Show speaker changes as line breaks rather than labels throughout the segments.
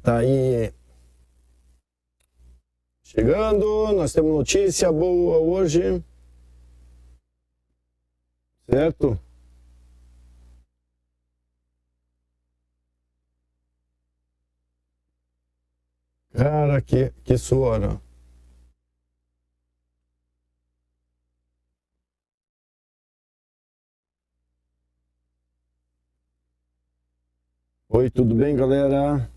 tá aí chegando. Nós temos notícia boa hoje, certo? Cara, que suor. Oi, tudo bem, galera?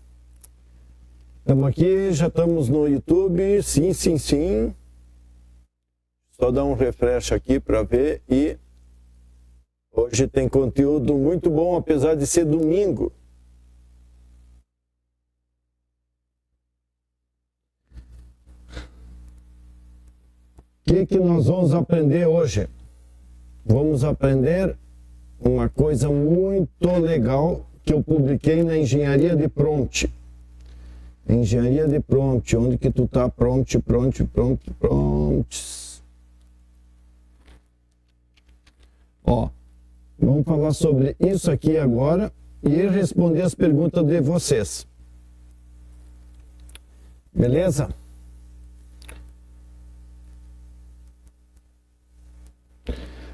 Estamos aqui, já estamos no YouTube. Sim, sim, sim. Só dar um refresh aqui para ver. E hoje tem conteúdo muito bom, apesar de ser domingo. O que nós vamos aprender hoje? Vamos aprender uma coisa muito legal que eu publiquei na Engenharia de Prompt. Engenharia de Prompt, onde que tu tá? Prompts. Ó, vamos falar sobre isso aqui agora e responder as perguntas de vocês. Beleza?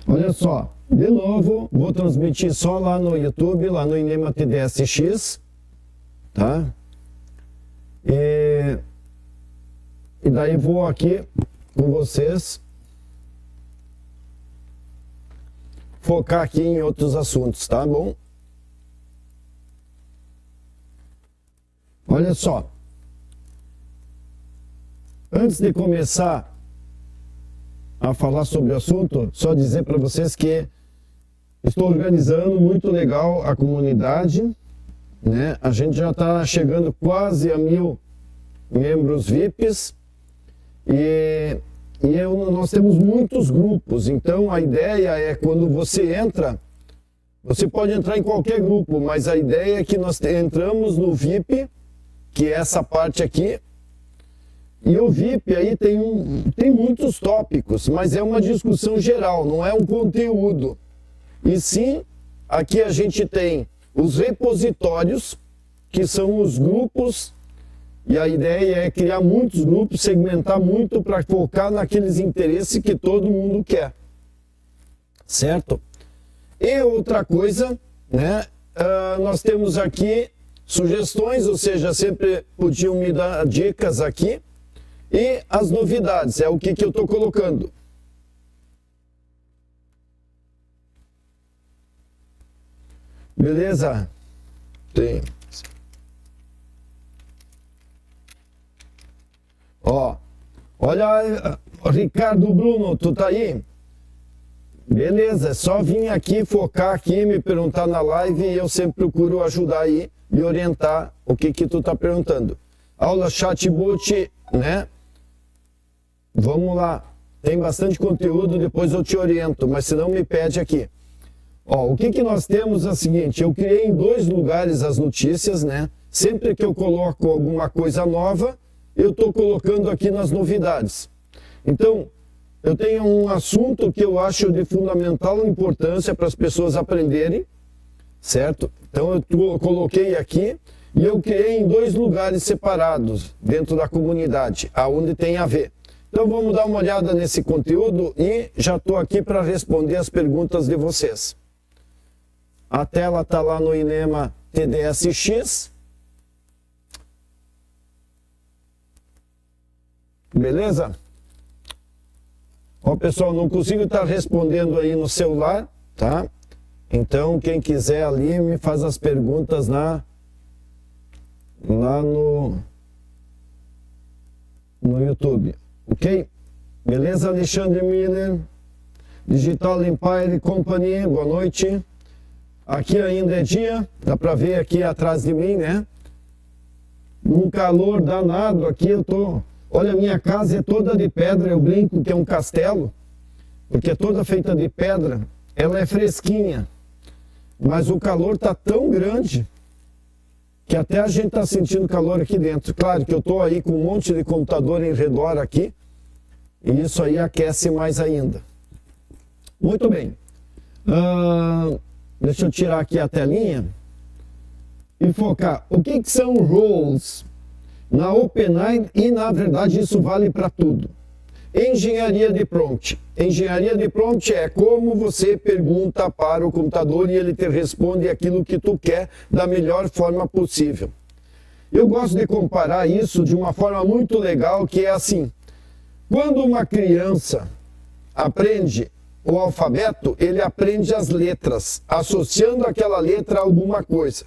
Olha só, de novo, vou transmitir só lá no YouTube, lá no Inema TDSX, tá? E daí vou aqui com vocês focar aqui em outros assuntos, tá bom? Olha só, antes de começar a falar sobre o assunto, só dizer para vocês que estou organizando muito legal a comunidade, né? A gente já está chegando quase a 1000 membros VIPs e nós temos muitos grupos. Então a ideia é, quando você entra, você pode entrar em qualquer grupo, mas a ideia é que nós entramos no VIP, que é essa parte aqui. E o VIP aí tem muitos tópicos, mas é uma discussão geral, não é um conteúdo. E sim, aqui a gente tem os repositórios, que são os grupos, e a ideia é criar muitos grupos, segmentar muito para focar naqueles interesses que todo mundo quer. Certo? E outra coisa, né? Nós temos aqui sugestões, ou seja, sempre podiam me dar dicas aqui. E as novidades, é o que eu estou colocando. Beleza? Tem. Ó, olha, Ricardo Bruno, tu tá aí? Beleza, é só vir aqui, focar aqui, me perguntar na live e eu sempre procuro ajudar aí, me orientar o que tu tá perguntando. Aula chatbot, né? Vamos lá, tem bastante conteúdo, depois eu te oriento, mas se não me pede aqui. Ó, o que nós temos é o seguinte, eu criei em 2 lugares as notícias, né? Sempre que eu coloco alguma coisa nova, eu estou colocando aqui nas novidades. Então, eu tenho um assunto que eu acho de fundamental importância para as pessoas aprenderem, certo? Então eu coloquei aqui e eu criei em 2 lugares separados dentro da comunidade, aonde tem a ver. Então vamos dar uma olhada nesse conteúdo e já estou aqui para responder as perguntas de vocês. A tela está lá no Inema TDSX. Beleza? Ó, pessoal, não consigo estar respondendo aí no celular, tá? Então quem quiser ali me faz as perguntas lá no YouTube. Ok? Beleza, Alexandre Miller, Digital Empire Company, boa noite. Aqui ainda é dia, dá para ver aqui atrás de mim, né? Um calor danado aqui, eu tô... Olha, a minha casa é toda de pedra, eu brinco que é um castelo, porque é toda feita de pedra, ela é fresquinha, mas o calor tá tão grande que até a gente está sentindo calor aqui dentro. Claro que eu estou aí com um monte de computador em redor aqui, e isso aí aquece mais ainda. Muito bem. Deixa eu tirar aqui a telinha. e focar. O que são roles na OpenAI? E, na verdade, isso vale para tudo. Engenharia de prompt. Engenharia de prompt é como você pergunta para o computador e ele te responde aquilo que tu quer da melhor forma possível. Eu gosto de comparar isso de uma forma muito legal, que é assim. Quando uma criança aprende o alfabeto, ele aprende as letras, associando aquela letra a alguma coisa.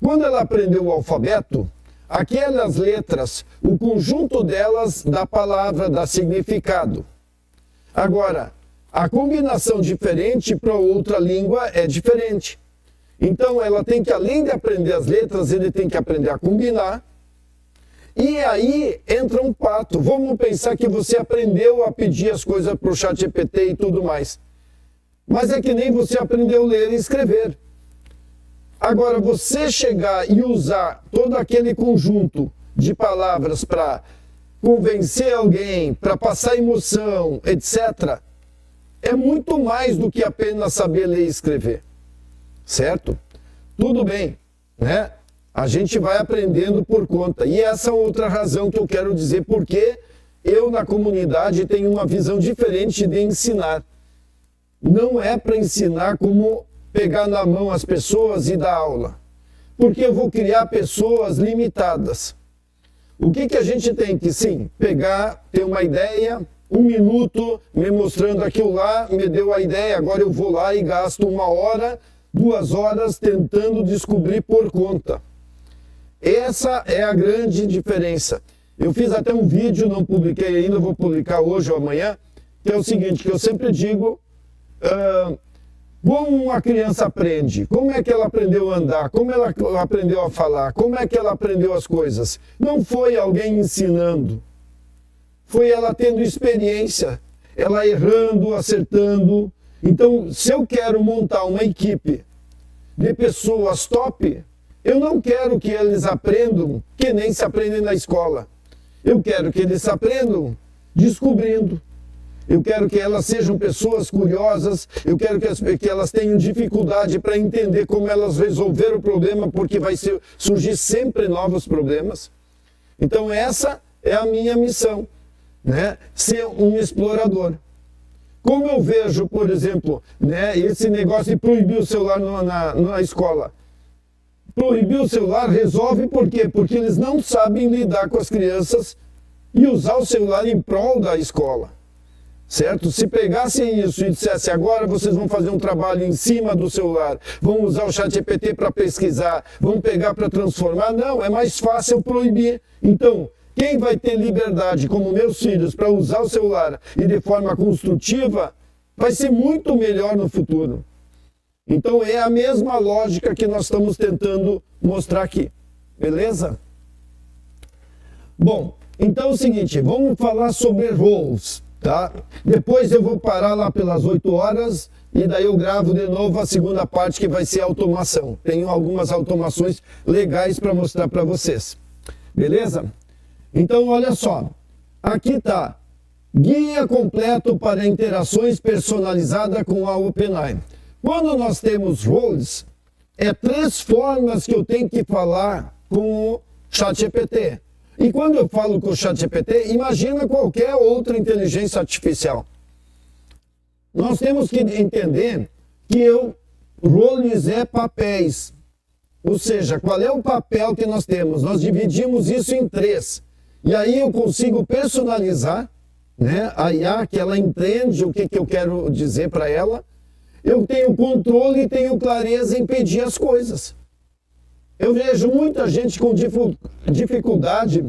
Quando ela aprendeu o alfabeto, aquelas letras, o conjunto delas dá palavra, dá significado. Agora, a combinação diferente para outra língua é diferente. Então, ela tem que, além de aprender as letras, ele tem que aprender a combinar. E aí entra um pato. Vamos pensar que você aprendeu a pedir as coisas para o ChatGPT e tudo mais. Mas é que nem você aprendeu a ler e escrever. Agora, você chegar e usar todo aquele conjunto de palavras para convencer alguém, para passar emoção, etc., é muito mais do que apenas saber ler e escrever. Certo? Tudo bem, né? A gente vai aprendendo por conta. E essa é outra razão que eu quero dizer porque eu, na comunidade, tenho uma visão diferente de ensinar. Não é para ensinar como pegar na mão as pessoas e dar aula. Porque eu vou criar pessoas limitadas. O que a gente tem que, sim, pegar, ter uma ideia, 1 minuto me mostrando aquilo lá, me deu a ideia, agora eu vou lá e gasto 1 hora, 2 horas tentando descobrir por conta. Essa é a grande diferença. Eu fiz até um vídeo, não publiquei ainda, vou publicar hoje ou amanhã, que é o seguinte, que eu sempre digo, como uma criança aprende, como é que ela aprendeu a andar, como ela aprendeu a falar, como é que ela aprendeu as coisas. Não foi alguém ensinando, foi ela tendo experiência, ela errando, acertando. Então, se eu quero montar uma equipe de pessoas top, eu não quero que eles aprendam que nem se aprendem na escola. Eu quero que eles aprendam descobrindo. Eu quero que elas sejam pessoas curiosas, eu quero que elas tenham dificuldade para entender como elas resolveram o problema, porque vai surgir sempre novos problemas. Então essa é a minha missão, né? Ser um explorador. Como eu vejo, por exemplo, né, esse negócio de proibir o celular na escola. Proibir o celular resolve por quê? Porque eles não sabem lidar com as crianças e usar o celular em prol da escola. Certo? Se pegassem isso e dissessem agora vocês vão fazer um trabalho em cima do celular, vão usar o ChatGPT para pesquisar, vão pegar para transformar, não, é mais fácil proibir. Então, quem vai ter liberdade, como meus filhos, para usar o celular e de forma construtiva, vai ser muito melhor no futuro. Então é a mesma lógica que nós estamos tentando mostrar aqui. Beleza? Bom, então é o seguinte, vamos falar sobre roles, tá? Depois eu vou parar lá pelas 8 horas e daí eu gravo de novo a segunda parte que vai ser automação. Tenho algumas automações legais para mostrar para vocês. Beleza? Então olha só, aqui está, guia completo para interações personalizadas com a OpenAI. Quando nós temos roles, é 3 formas que eu tenho que falar com o ChatGPT. E quando eu falo com o ChatGPT, imagina qualquer outra inteligência artificial. Nós temos que entender que roles é papéis. Ou seja, qual é o papel que nós temos? Nós dividimos isso em 3. E aí eu consigo personalizar, né, a IA, que ela entende o que eu quero dizer para ela. Eu tenho controle e tenho clareza em pedir as coisas. Eu vejo muita gente com dificuldade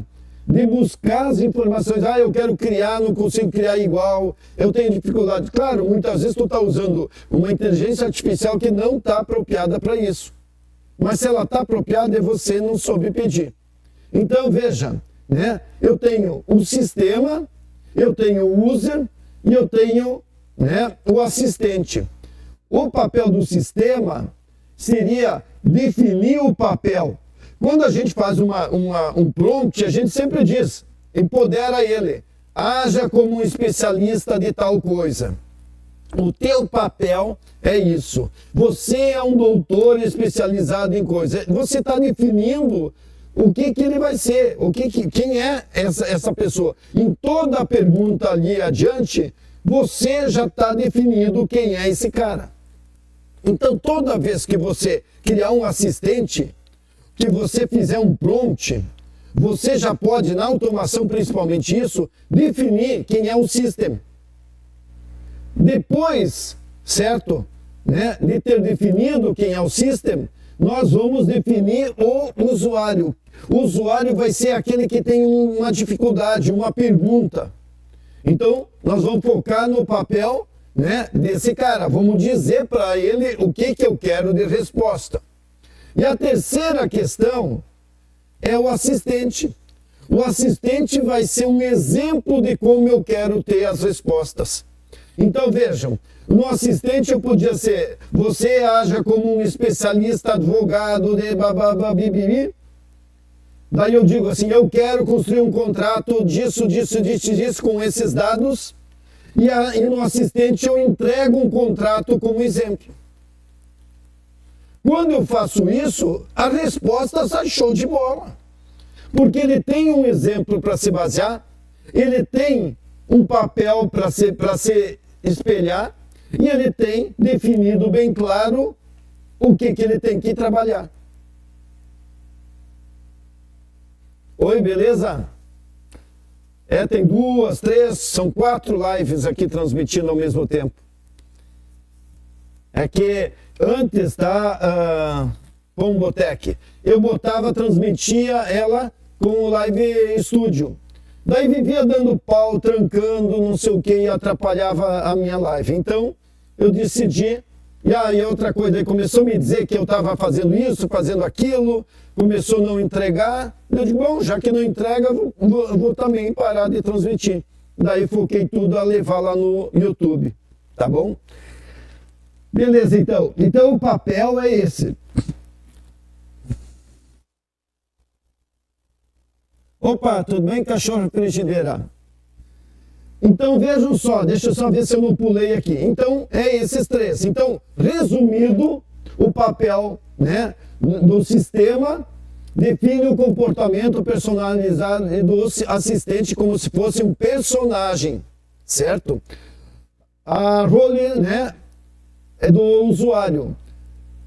de buscar as informações. Eu quero criar, não consigo criar igual, eu tenho dificuldade. Claro, muitas vezes tu está usando uma inteligência artificial que não está apropriada para isso. Mas se ela está apropriada, é você não soube pedir. Então, veja, né? Eu tenho o sistema, eu tenho o user e eu tenho, né, o assistente. O papel do sistema seria definir o papel. Quando a gente faz um prompt, a gente sempre diz, empodera ele, haja como um especialista de tal coisa. O teu papel é isso. Você é um doutor especializado em coisas. Você está definindo o que ele vai ser, quem é essa pessoa. Em toda a pergunta ali adiante, você já está definindo quem é esse cara. Então, toda vez que você criar um assistente, que você fizer um prompt, você já pode, na automação principalmente isso, definir quem é o system. Depois, certo, né, de ter definido quem é o system, nós vamos definir o usuário. O usuário vai ser aquele que tem uma dificuldade, uma pergunta. Então, nós vamos focar no papel, né, desse cara. Vamos dizer para ele o que eu quero de resposta. E a terceira questão é o assistente. O assistente vai ser um exemplo de como eu quero ter as respostas. Então vejam, no assistente eu podia ser, você haja como um especialista advogado de babababibibi. Daí eu digo assim, eu quero construir um contrato disso com esses dados. E no assistente eu entrego um contrato como exemplo. Quando eu faço isso, a resposta sai show de bola. Porque ele tem um exemplo para se basear, ele tem um papel para se espelhar, e ele tem definido bem claro o que ele tem que trabalhar. Oi, beleza? Tem 2, 3, são 4 lives aqui transmitindo ao mesmo tempo. É que antes, tá, Pombotec, eu transmitia ela com o Live Studio. Daí vivia dando pau, trancando, não sei o que, e atrapalhava a minha live. Então, eu decidi, e aí outra coisa, aí começou a me dizer que eu estava fazendo isso, fazendo aquilo, começou a não entregar. Eu digo, bom, já que não entrega, vou também parar de transmitir. Daí foquei tudo a levar lá no YouTube, tá bom? Beleza, então. Então o papel é esse. Opa, tudo bem, cachorro frigideira? Então vejam só, deixa eu só ver se eu não pulei aqui. Então é esses 3. Então, resumido, o papel, né, do sistema define o comportamento personalizado do assistente como se fosse um personagem, certo? A role, né, é do usuário.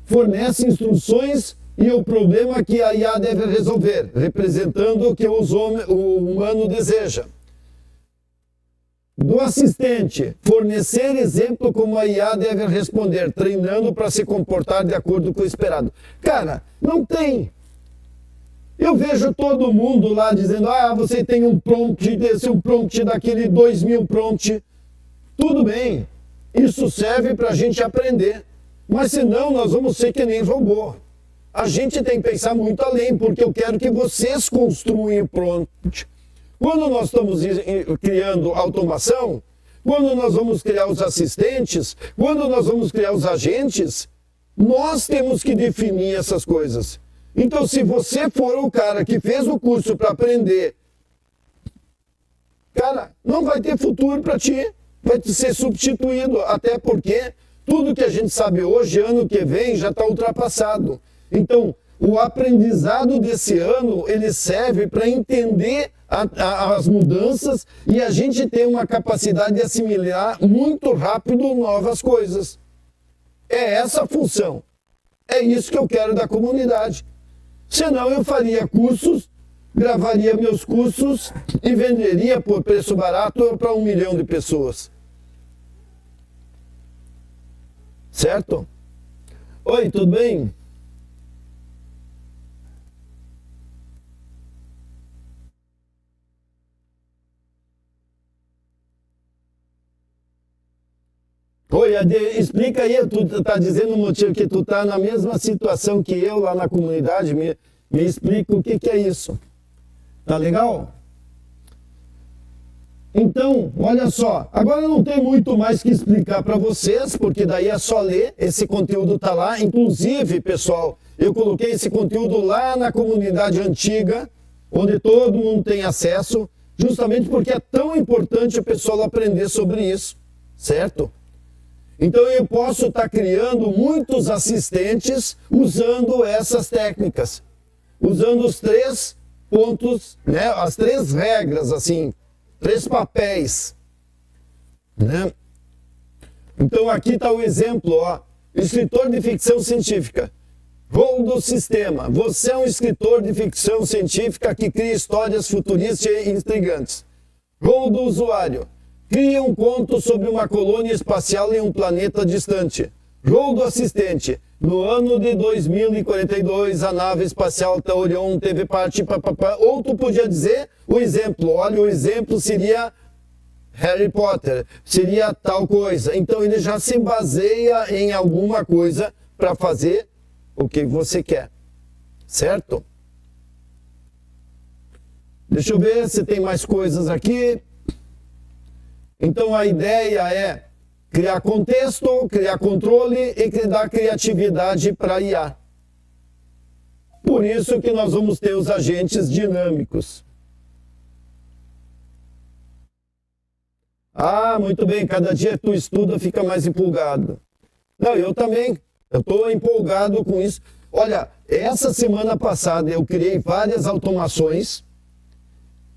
Fornece instruções e o problema que a IA deve resolver, representando o que o humano deseja. Do assistente, fornecer exemplo como a IA deve responder, treinando para se comportar de acordo com o esperado. Cara, não tem. Eu vejo todo mundo lá dizendo, você tem um prompt desse, um prompt daquele, 2000 prompt. Tudo bem, isso serve para a gente aprender. Mas senão nós vamos ser que nem robô. A gente tem que pensar muito além, porque eu quero que vocês construam o prompt. Quando nós estamos criando automação, quando nós vamos criar os assistentes, quando nós vamos criar os agentes, nós temos que definir essas coisas. Então, se você for o cara que fez o curso para aprender, cara, não vai ter futuro para ti, vai ser substituído, até porque tudo que a gente sabe hoje, ano que vem, já está ultrapassado. Então, o aprendizado desse ano, ele serve para entender as mudanças e a gente ter uma capacidade de assimilar muito rápido novas coisas. É essa a função. É isso que eu quero da comunidade. Senão eu faria cursos, gravaria meus cursos e venderia por preço barato para 1 milhão de pessoas. Certo? Oi, tudo bem? Oi, explica aí, tu está dizendo o motivo que tu está na mesma situação que eu lá na comunidade, me explica o que é isso. Tá legal? Então, olha só, agora não tem muito mais que explicar para vocês, porque daí é só ler, esse conteúdo está lá. Inclusive, pessoal, eu coloquei esse conteúdo lá na comunidade antiga, onde todo mundo tem acesso, justamente porque é tão importante o pessoal aprender sobre isso, certo? Então eu posso estar criando muitos assistentes usando essas técnicas, usando os 3 pontos, né? As 3 regras, assim, 3 papéis, né? Então aqui está o exemplo, ó, escritor de ficção científica. Rol do sistema. Você é um escritor de ficção científica que cria histórias futuristas e intrigantes. Rol do usuário. Cria um conto sobre uma colônia espacial em um planeta distante. Rol do assistente. No ano de 2042, a nave espacial Taurion teve parte... Ou tu podia dizer o exemplo. Olha, o exemplo seria Harry Potter. Seria tal coisa. Então ele já se baseia em alguma coisa para fazer o que você quer. Certo? Deixa eu ver se tem mais coisas aqui. Então a ideia é criar contexto, criar controle e dar criatividade para IA. Por isso que nós vamos ter os agentes dinâmicos. Ah, muito bem, cada dia tu estuda, fica mais empolgado. Não, eu também. Eu estou empolgado com isso. Olha, essa semana passada eu criei várias automações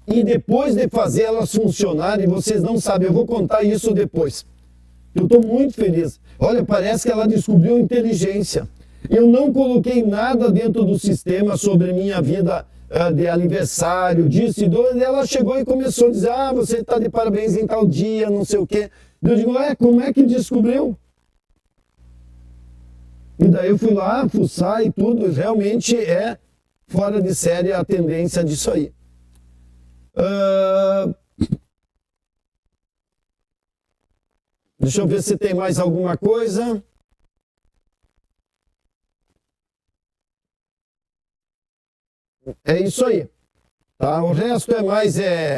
e depois de fazer elas funcionarem, vocês não sabem, eu vou contar isso depois. Eu estou muito feliz. Olha, parece que ela descobriu inteligência. Eu não coloquei nada dentro do sistema sobre minha vida de aniversário, disso e do. Ela chegou e começou a dizer, ah, você está de parabéns em tal dia, não sei o quê. Eu digo, como é que descobriu? E daí eu fui lá, fuçar e tudo, realmente é fora de série a tendência disso aí. Deixa eu ver se tem mais alguma coisa. É isso aí. Tá? O resto é mais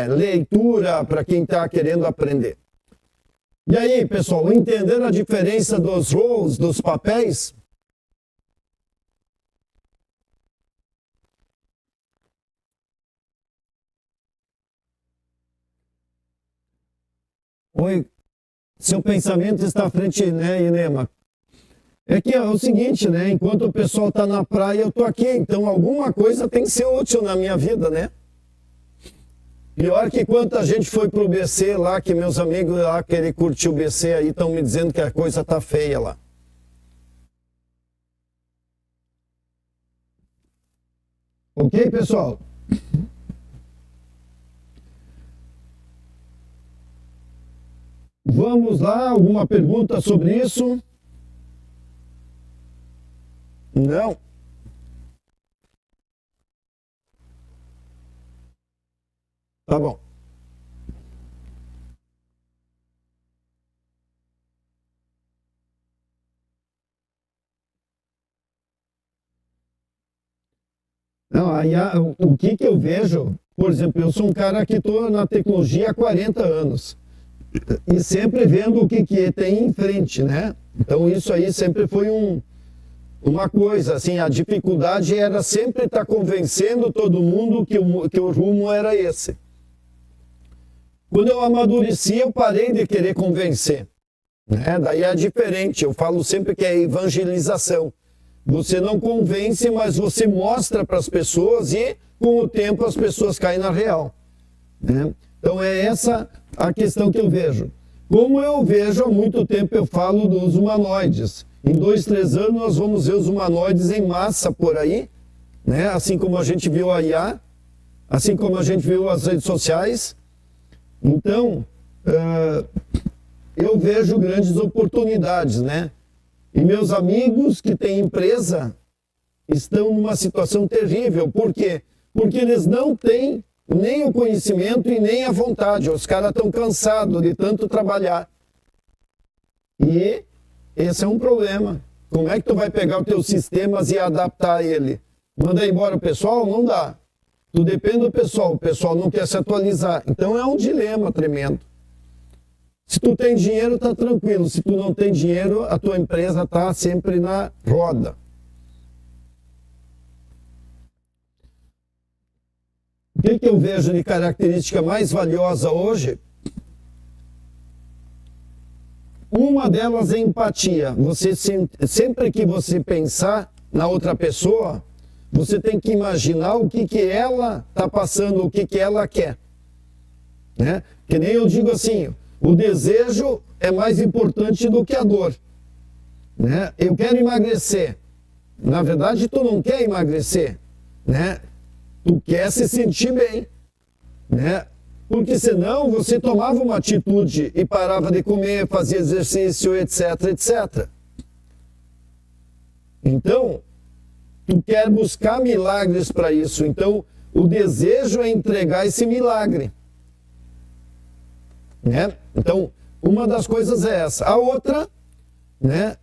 leitura para quem está querendo aprender. E aí, pessoal, entendendo a diferença dos roles, dos papéis? Oi, seu pensamento está à frente, né, Inema? É que é o seguinte, né? Enquanto o pessoal está na praia, eu estou aqui. Então, alguma coisa tem que ser útil na minha vida, né? Pior que quanta gente foi pro BC lá, que meus amigos lá querem curtir o BC aí, estão me dizendo que a coisa tá feia lá. Ok, pessoal? Vamos lá, alguma pergunta sobre isso? Não? Tá bom. Não, aí, o que eu vejo, por exemplo, eu sou um cara que estou na tecnologia há 40 anos e sempre vendo o que tem em frente, né? Então isso aí sempre foi uma coisa, assim, a dificuldade era sempre estar convencendo todo mundo que o rumo era esse. Quando eu amadureci, eu parei de querer convencer, né? Daí é diferente, eu falo sempre que é evangelização. Você não convence, mas você mostra para as pessoas e, com o tempo, as pessoas caem na real, né? Então é essa a questão que eu vejo. Como eu vejo há muito tempo, eu falo dos humanoides. Em 2, 3 anos nós vamos ver os humanoides em massa por aí, né? Assim como a gente viu a IA, assim como a gente viu as redes sociais. Então, eu vejo grandes oportunidades, né? E meus amigos que têm empresa estão numa situação terrível. Por quê? Porque eles não têm nem o conhecimento e nem a vontade. Os caras estão cansados de tanto trabalhar. E esse é um problema. Como é que tu vai pegar os teus sistemas e adaptar a ele? Manda embora o pessoal? Não dá. Tu depende do pessoal. O pessoal não quer se atualizar. Então é um dilema tremendo. Se tu tem dinheiro, tá tranquilo. Se tu não tem dinheiro, a tua empresa tá sempre na roda. O que eu vejo de característica mais valiosa hoje? Uma delas é empatia. Você sempre que você pensar na outra pessoa, você tem que imaginar o que ela está passando, o que ela quer. Né? Que nem eu digo assim, o desejo é mais importante do que a dor. Né? Eu quero emagrecer. Na verdade, tu não quer emagrecer. Né? Tu quer se sentir bem. Né? Porque senão você tomava uma atitude e parava de comer, fazia exercício, etc, etc. Então, tu quer buscar milagres para isso. Então, o desejo é entregar esse milagre. Né? Então, uma das coisas é essa. A outra, né,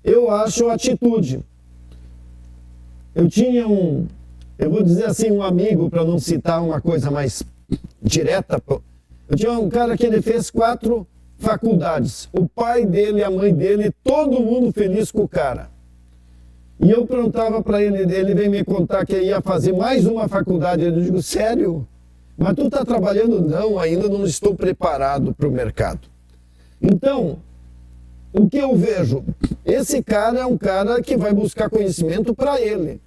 eu acho atitude. Eu tinha eu vou dizer assim, um amigo, para não citar uma coisa mais direta. Eu tinha um cara que ele fez 4 faculdades. O pai dele, a mãe dele, todo mundo feliz com o cara. E eu perguntava para ele, ele veio me contar que ia fazer mais uma faculdade. Eu digo, sério? Mas tu está trabalhando? Não, ainda não estou preparado para o mercado. Então, o que eu vejo? Esse cara é um cara que vai buscar conhecimento para ele.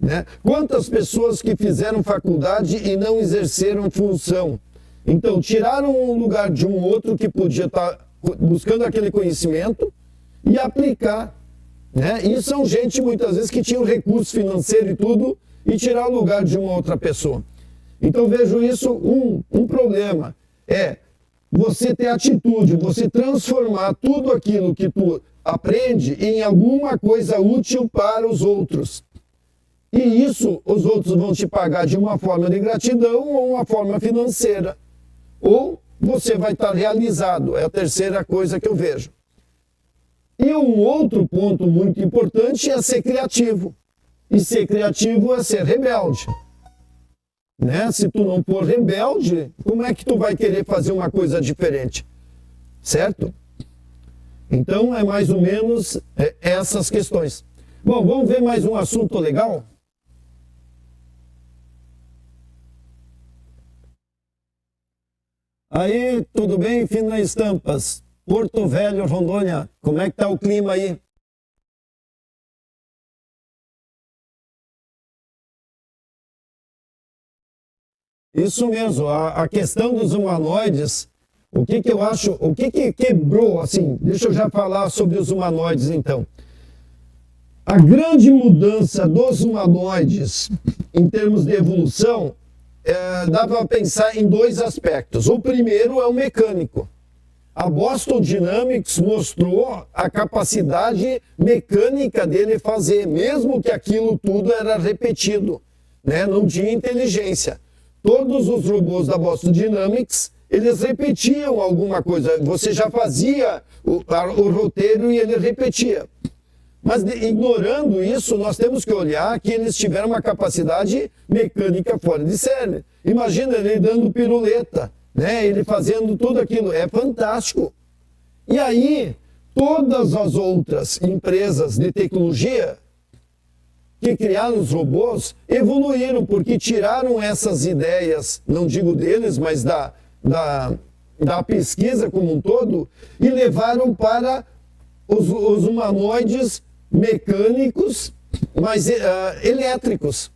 Né? Quantas pessoas que fizeram faculdade e não exerceram função? Então, tiraram um lugar de um outro que podia estar buscando aquele conhecimento e aplicar. Né? E são gente, muitas vezes, que tinham recurso financeiro e tudo, e tirar o lugar de uma outra pessoa. Então, vejo isso, um problema é você ter atitude, você transformar tudo aquilo que tu aprende em alguma coisa útil para os outros. E isso os outros vão te pagar de uma forma de gratidão ou uma forma financeira. Ou você vai estar realizado, é a terceira coisa que eu vejo. E um outro ponto muito importante é ser criativo. E ser criativo é ser rebelde. Né? Se tu não for rebelde, como é que tu vai querer fazer uma coisa diferente? Certo? Então é mais ou menos essas questões. Bom, vamos ver mais um assunto legal? Aí, tudo bem, Fina Estampas? Porto Velho, Rondônia, como é que tá o clima aí? Isso mesmo, a questão dos humanoides, o que eu acho, o que quebrou, assim, deixa eu já falar sobre os humanoides então. A grande mudança dos humanoides em termos de evolução, dá para pensar em 2 aspectos. O primeiro é o mecânico. A Boston Dynamics mostrou a capacidade mecânica dele fazer, mesmo que aquilo tudo era repetido, né? Não tinha inteligência. Todos os robôs da Boston Dynamics, eles repetiam alguma coisa. Você já fazia o roteiro e ele repetia. Mas ignorando isso, nós temos que olhar que eles tiveram uma capacidade mecânica fora de série. Imagina ele dando piruleta, né? Ele fazendo tudo aquilo. É fantástico. E aí, todas as outras empresas de tecnologia que criaram os robôs evoluíram, porque tiraram essas ideias, não digo deles, mas da pesquisa como um todo, e levaram para os humanoides mecânicos, mas elétricos.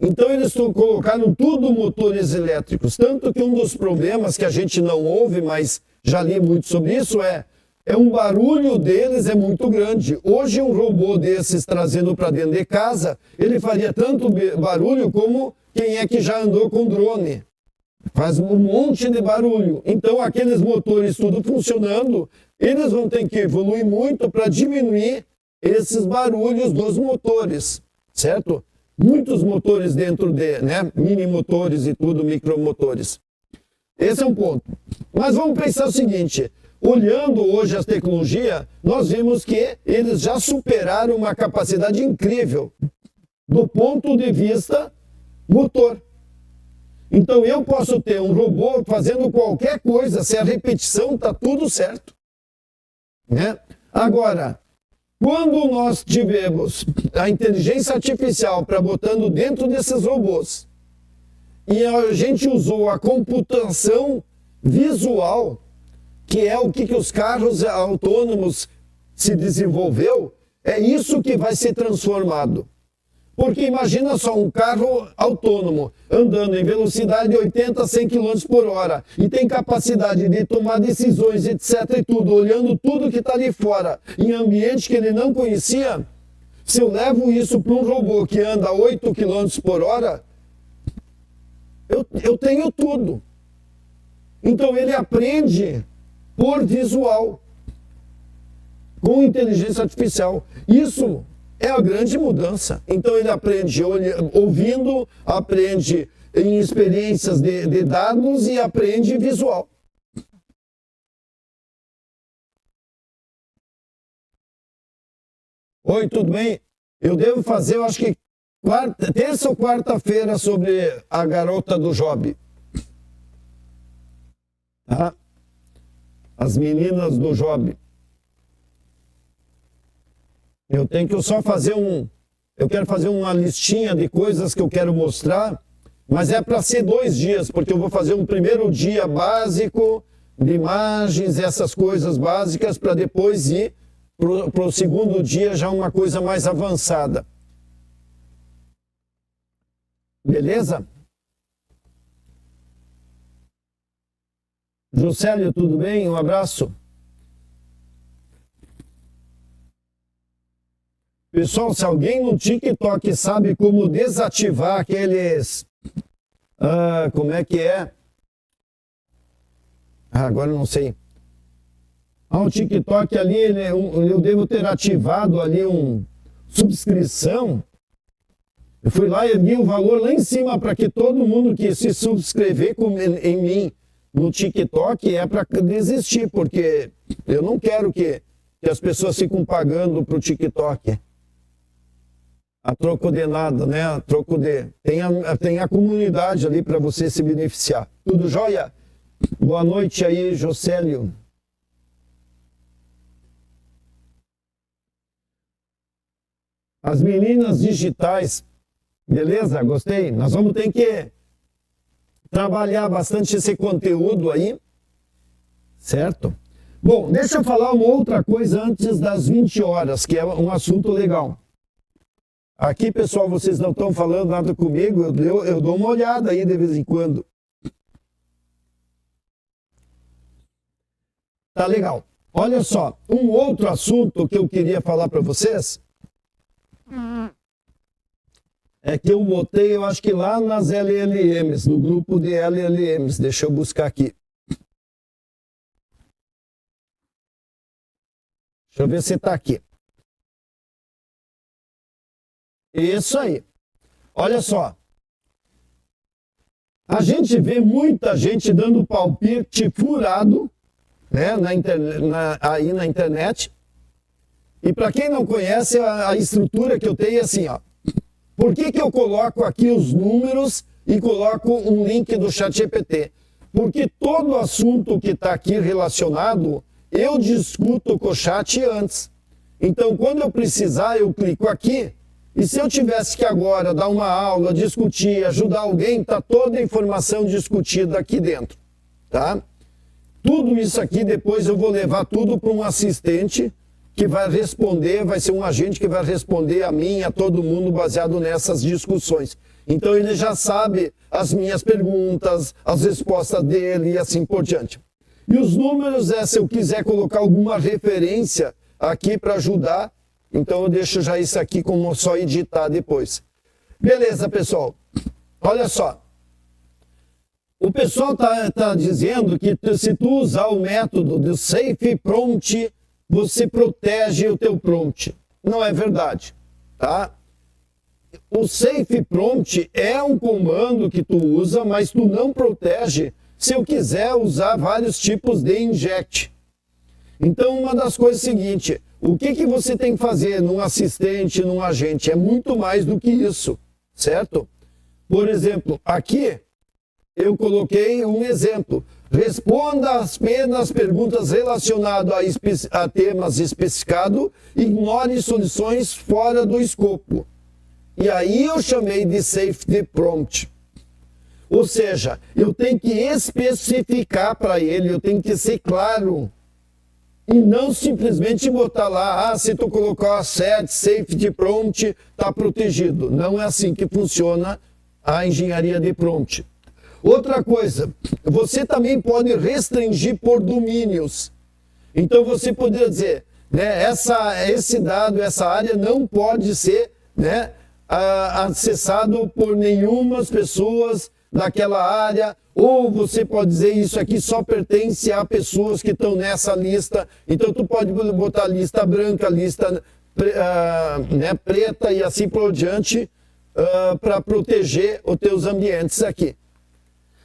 Então eles colocaram tudo motores elétricos, tanto que um dos problemas que a gente não ouve, mas já li muito sobre isso, é um barulho deles é muito grande. Hoje um robô desses trazendo para dentro de casa, ele faria tanto barulho como quem é que já andou com drone. Faz um monte de barulho. Então aqueles motores tudo funcionando, eles vão ter que evoluir muito para diminuir esses barulhos dos motores, certo? Muitos motores dentro né, mini motores e tudo, micromotores. Esse é um ponto. Mas vamos pensar o seguinte, olhando hoje as tecnologias, nós vimos que eles já superaram uma capacidade incrível do ponto de vista motor. Então eu posso ter um robô fazendo qualquer coisa, se a repetição está tudo certo. Né? Agora, quando nós tivemos a inteligência artificial para botando dentro desses robôs e a gente usou a computação visual, que é o que os carros autônomos se desenvolveu, é isso que vai ser transformado. Porque imagina só um carro autônomo andando em velocidade de 80 a 100 km por hora e tem capacidade de tomar decisões, etc. e tudo, olhando tudo que está ali fora, em ambiente que ele não conhecia. Se eu levo isso para um robô que anda a 8 km por hora, eu tenho tudo. Então ele aprende por visual, com inteligência artificial. Isso é a grande mudança. Então ele aprende ouvindo, aprende em experiências de dados e aprende visual. Oi, tudo bem? Eu devo fazer, eu acho que terça ou quarta-feira sobre a garota do Job. Tá? As meninas do Job. Eu tenho que só fazer eu quero fazer uma listinha de coisas que eu quero mostrar, mas é para ser 2 dias, porque eu vou fazer um primeiro dia básico de imagens, essas coisas básicas, para depois ir para o segundo dia já uma coisa mais avançada. Beleza? Juscelio, tudo bem? Um abraço. Pessoal, se alguém no TikTok sabe como desativar aqueles... como é que é? Agora eu não sei. O TikTok ali, eu devo ter ativado ali subscrição. Eu fui lá e ergui o valor lá em cima para que todo mundo que se subscrever em mim no TikTok é para desistir, porque eu não quero que as pessoas fiquem pagando para o TikTok. A troco de nada, né? A troco de... Tem a comunidade ali para você se beneficiar. Tudo jóia? Boa noite aí, Jocélio. As meninas digitais, beleza? Gostei? Nós vamos ter que trabalhar bastante esse conteúdo aí, certo? Bom, deixa eu falar uma outra coisa antes das 20 horas, que é um assunto legal. Aqui, pessoal, vocês não estão falando nada comigo, eu dou uma olhada aí de vez em quando. Tá legal. Olha só, um outro assunto que eu queria falar para vocês é que eu botei, eu acho que lá nas LLMs, no grupo de LLMs, deixa eu buscar aqui. Deixa eu ver se está aqui. Isso aí. Olha só. A gente vê muita gente dando palpite furado, né, aí na internet. E para quem não conhece, a estrutura que eu tenho é assim, ó. Por que eu coloco aqui os números e coloco um link do ChatGPT? Porque todo assunto que está aqui relacionado, eu discuto com o chat antes. Então, quando eu precisar, eu clico aqui. E se eu tivesse que agora dar uma aula, discutir, ajudar alguém, está toda a informação discutida aqui dentro, tá? Tudo isso aqui, depois eu vou levar tudo para um assistente que vai responder, vai ser um agente que vai responder a mim, a todo mundo, baseado nessas discussões. Então ele já sabe as minhas perguntas, as respostas dele e assim por diante. E os números, se eu quiser colocar alguma referência aqui para ajudar, então eu deixo já isso aqui como só editar depois. Beleza, pessoal? Olha só. O pessoal tá dizendo que se tu usar o método do Safe Prompt, você protege o teu prompt. Não é verdade, tá? O Safe Prompt é um comando que tu usa, mas tu não protege se eu quiser usar vários tipos de inject. Então, uma das coisas é a seguinte, o que você tem que fazer num assistente, num agente? É muito mais do que isso, certo? Por exemplo, aqui eu coloquei um exemplo. Responda apenas perguntas relacionadas a temas especificados, ignore soluções fora do escopo. E aí eu chamei de Safety Prompt. Ou seja, eu tenho que especificar para ele, eu tenho que ser claro. E não simplesmente botar lá, se tu colocar a set, safety prompt, está protegido. Não é assim que funciona a engenharia de prompt. Outra coisa, você também pode restringir por domínios. Então você poderia dizer, né, esse dado, essa área não pode ser, né, acessado por nenhuma pessoas daquela área, ou você pode dizer isso aqui só pertence a pessoas que estão nessa lista. Então tu pode botar lista branca, lista né, preta e assim por diante, para proteger os teus ambientes aqui.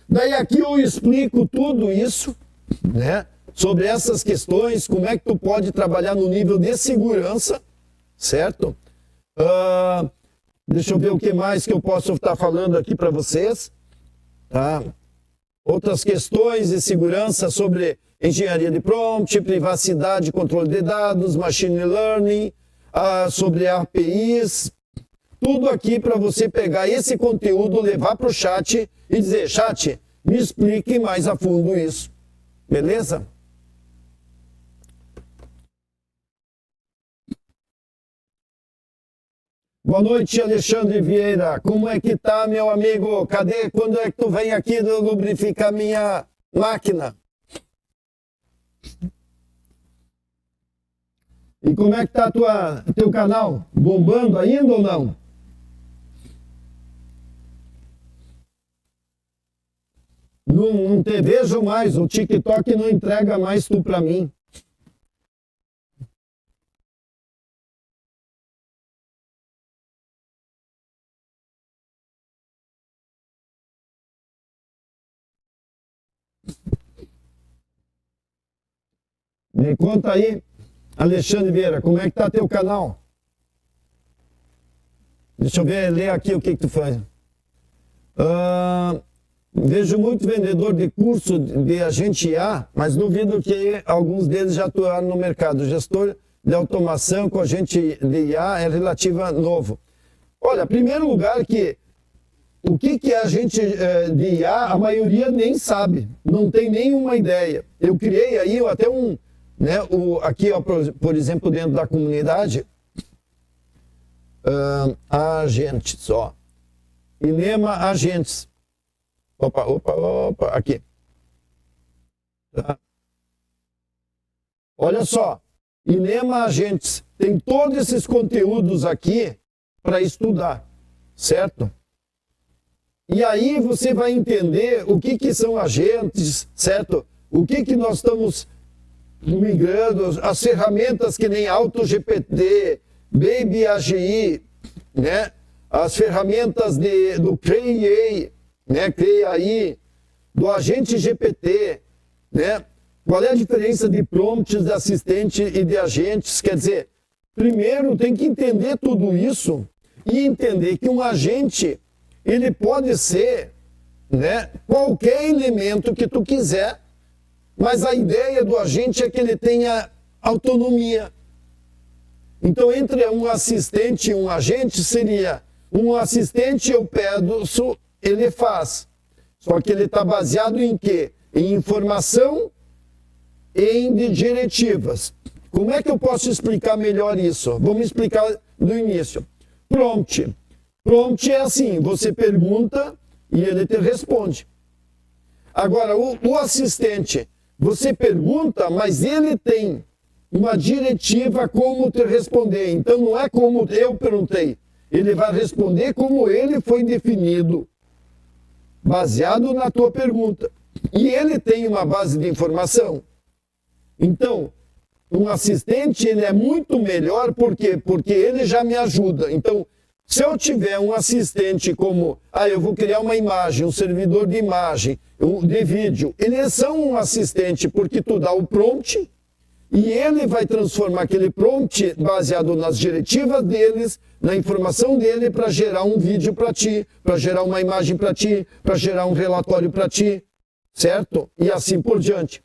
Daí aqui eu explico tudo isso, né, sobre essas questões, como é que tu pode trabalhar no nível de segurança, certo? Deixa eu ver o que mais que eu posso estar falando aqui para vocês. Tá? Outras questões de segurança sobre engenharia de prompt, privacidade, controle de dados, machine learning, sobre APIs, tudo aqui para você pegar esse conteúdo, levar para o chat e dizer, chat, me explique mais a fundo isso. Beleza? Boa noite, Alexandre Vieira. Como é que tá, meu amigo? Cadê? Quando é que tu vem aqui lubrificar minha máquina? E como é que tá teu canal? Bombando ainda ou não? Não te vejo mais. O TikTok não entrega mais tu para mim. Me conta aí, Alexandre Vieira, como é que tá teu canal? Deixa eu ver, ler aqui o que tu faz. Vejo muito vendedor de curso de agente IA, mas duvido que alguns deles já atuaram no mercado. Gestor de automação com agente de IA é relativamente novo. Olha, em primeiro lugar que o que é agente de IA, a maioria nem sabe, não tem nenhuma ideia. Eu criei aí até né, aqui, ó, por exemplo, dentro da comunidade, agentes, ó. Inema Agentes. Opa, aqui. Tá? Olha só, Inema Agentes. Tem todos esses conteúdos aqui para estudar, certo? E aí você vai entender o que são agentes, certo? O que nós estamos migrando, as ferramentas que nem AutoGPT, Baby AGI, né? As ferramentas do CREA, né? CREA, do agente GPT, né? Qual é a diferença de prompts, de assistente e de agentes? Quer dizer, primeiro tem que entender tudo isso e entender que um agente, ele pode ser, né, qualquer elemento que tu quiser, mas a ideia do agente é que ele tenha autonomia. Então, entre um assistente e um agente, seria um assistente, eu peço, ele faz. Só que ele está baseado em quê? Em informação e em diretivas. Como é que eu posso explicar melhor isso? Vamos explicar do início. Prompt. Prompt é assim, você pergunta e ele te responde. Agora, o assistente, você pergunta, mas ele tem uma diretiva como te responder. Então, não é como eu perguntei. Ele vai responder como ele foi definido, baseado na tua pergunta. E ele tem uma base de informação. Então, um assistente, ele é muito melhor, por quê? Porque ele já me ajuda. Então, se eu tiver um assistente como, eu vou criar uma imagem, um servidor de imagem, de vídeo, eles são um assistente porque tu dá o prompt e ele vai transformar aquele prompt baseado nas diretivas deles, na informação dele para gerar um vídeo para ti, para gerar uma imagem para ti, para gerar um relatório para ti, certo? E assim por diante.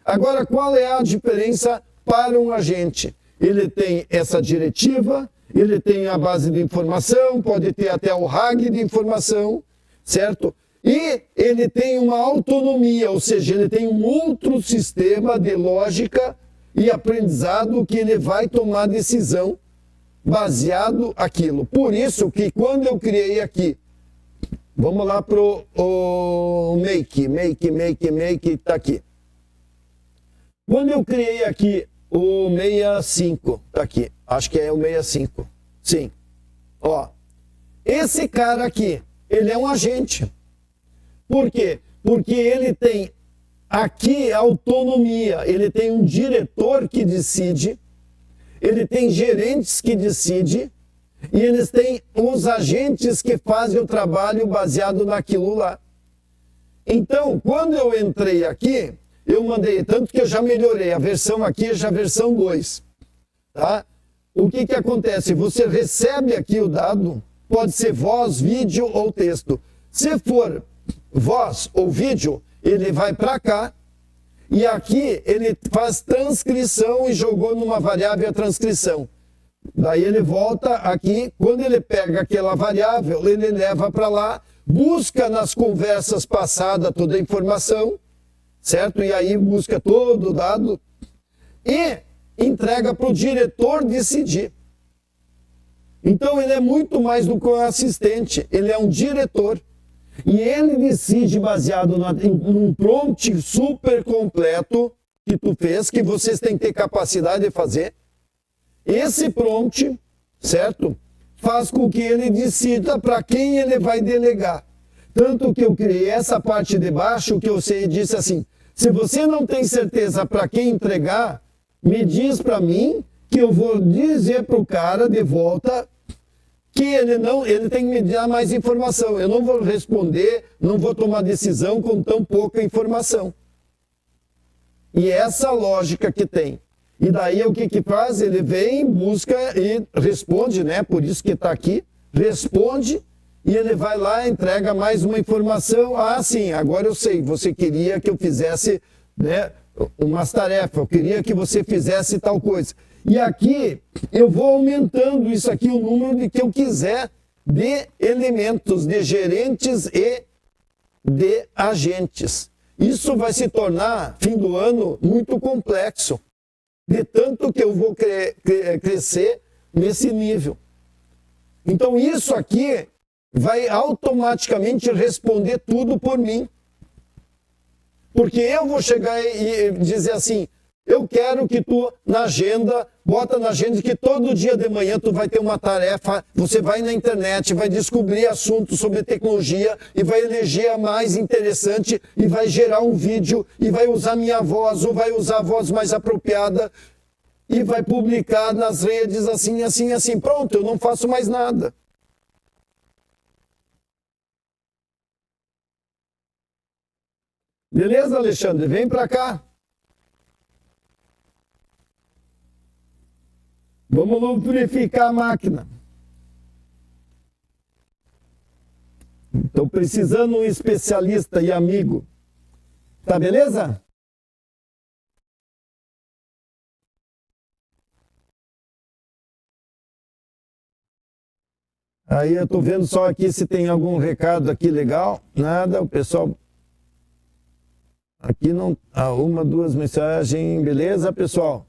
Agora, qual é a diferença para um agente? Ele tem essa diretiva, ele tem a base de informação, pode ter até o RAG de informação, certo? E ele tem uma autonomia, ou seja, ele tem um outro sistema de lógica e aprendizado que ele vai tomar decisão baseado aquilo. Por isso que quando eu criei aqui, vamos lá pro make, tá aqui. Quando eu criei aqui o 65, tá aqui, acho que é o 65, sim. Ó, esse cara aqui, ele é um agente. Por quê? Porque ele tem aqui autonomia, ele tem um diretor que decide, ele tem gerentes que decidem, e eles têm os agentes que fazem o trabalho baseado naquilo lá. Então, quando eu entrei aqui, eu mandei, tanto que eu já melhorei, a versão aqui é já a versão 2. Tá? O que que acontece? Você recebe aqui o dado, pode ser voz, vídeo ou texto. Se for voz ou vídeo, ele vai para cá, e aqui ele faz transcrição e jogou numa variável a transcrição. Daí ele volta aqui, quando ele pega aquela variável, ele leva para lá, busca nas conversas passadas toda a informação, certo? E aí busca todo o dado e entrega para o diretor decidir. Então ele é muito mais do que um assistente, ele é um diretor. E ele decide baseado num prompt super completo que tu fez, que vocês têm que ter capacidade de fazer. Esse prompt, certo? Faz com que ele decida para quem ele vai delegar. Tanto que eu criei essa parte de baixo que eu disse assim, se você não tem certeza para quem entregar, me diz para mim que eu vou dizer para o cara de volta que ele tem que me dar mais informação. Eu não vou responder, não vou tomar decisão com tão pouca informação. E essa lógica que tem. E daí o que que faz? Ele vem, busca e responde, né? Por isso que está aqui, responde e ele vai lá, entrega mais uma informação. Ah, sim, agora eu sei, você queria que eu fizesse, né, umas tarefas, eu queria que você fizesse tal coisa. E aqui eu vou aumentando isso aqui, o número de que eu quiser de elementos, de gerentes e de agentes. Isso vai se tornar, fim do ano, muito complexo. De tanto que eu vou crescer nesse nível. Então isso aqui vai automaticamente responder tudo por mim. Porque eu vou chegar e dizer assim, eu quero que tu, na agenda, bota na agenda que todo dia de manhã tu vai ter uma tarefa, você vai na internet, vai descobrir assuntos sobre tecnologia e vai eleger a mais interessante e vai gerar um vídeo e vai usar minha voz ou vai usar a voz mais apropriada e vai publicar nas redes assim, assim, assim. Pronto, eu não faço mais nada. Beleza, Alexandre? Vem para cá. Vamos lubrificar a máquina. Estou precisando de um especialista e amigo. Tá beleza? Aí eu estou vendo só aqui se tem algum recado aqui legal. Nada, o pessoal... Aqui não... uma, duas mensagens. Beleza, pessoal?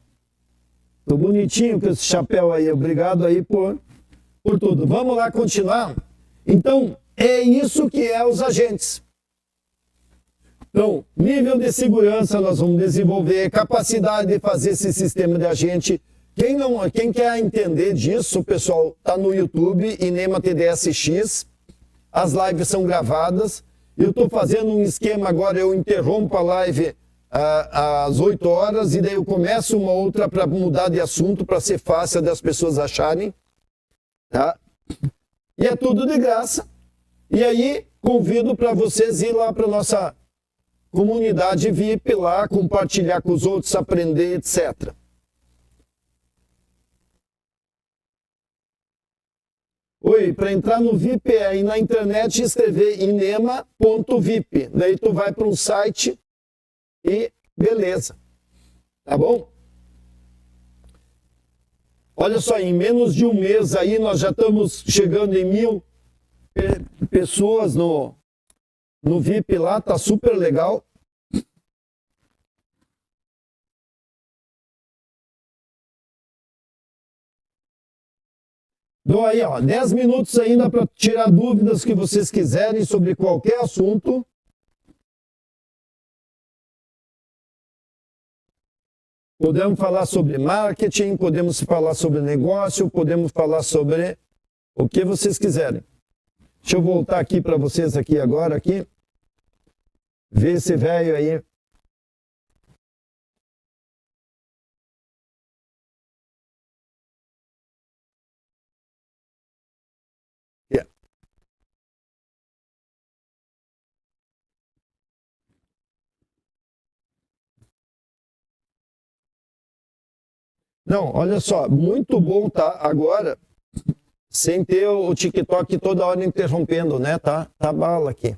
Tô bonitinho com esse chapéu aí. Obrigado aí por tudo. Vamos lá continuar? Então, é isso que é os agentes. Então, nível de segurança nós vamos desenvolver, capacidade de fazer esse sistema de agente. Quem quer entender disso, pessoal, tá no YouTube, Inema TDSX. As lives são gravadas. Eu estou fazendo um esquema agora, eu interrompo a live às 8 horas e daí eu começo uma outra para mudar de assunto, para ser fácil das pessoas acharem. Tá? E é tudo de graça. E aí, convido para vocês ir lá para a nossa comunidade VIP lá, compartilhar com os outros, aprender, etc. Oi, para entrar no VIP é ir na internet e escrever inema.vip. Daí tu vai para um site e beleza. Tá bom? Olha só, em menos de um mês aí nós já estamos chegando em 1000 pessoas No VIP lá, tá super legal. Dou aí, ó, 10 minutos ainda para tirar dúvidas que vocês quiserem sobre qualquer assunto. Podemos falar sobre marketing, podemos falar sobre negócio, podemos falar sobre o que vocês quiserem. Deixa eu voltar aqui para vocês aqui agora, aqui. Ver esse velho aí. Yeah. Não, olha só, muito bom tá agora, sem ter o TikTok toda hora interrompendo, né? Tá bala aqui.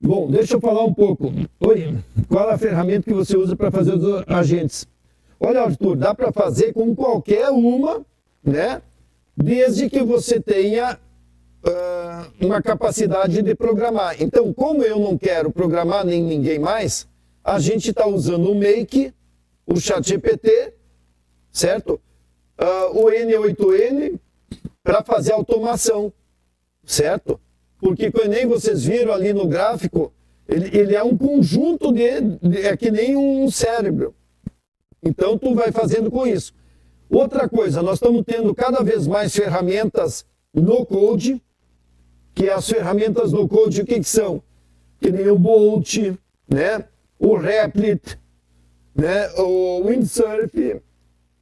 Bom, deixa eu falar um pouco. Oi, qual é a ferramenta que você usa para fazer os agentes? Olha, Arthur, dá para fazer com qualquer uma, né? Desde que você tenha uma capacidade de programar. Então, como eu não quero programar nem ninguém mais, a gente está usando o Make, o ChatGPT, certo? O N8N para fazer automação, certo? Porque nem vocês viram ali no gráfico, ele é um conjunto é que nem um cérebro. Então, tu vai fazendo com isso. Outra coisa, nós estamos tendo cada vez mais ferramentas no Code, que as ferramentas no Code, o que são? Que nem o Bolt, né? O Replit, né? O Windsurf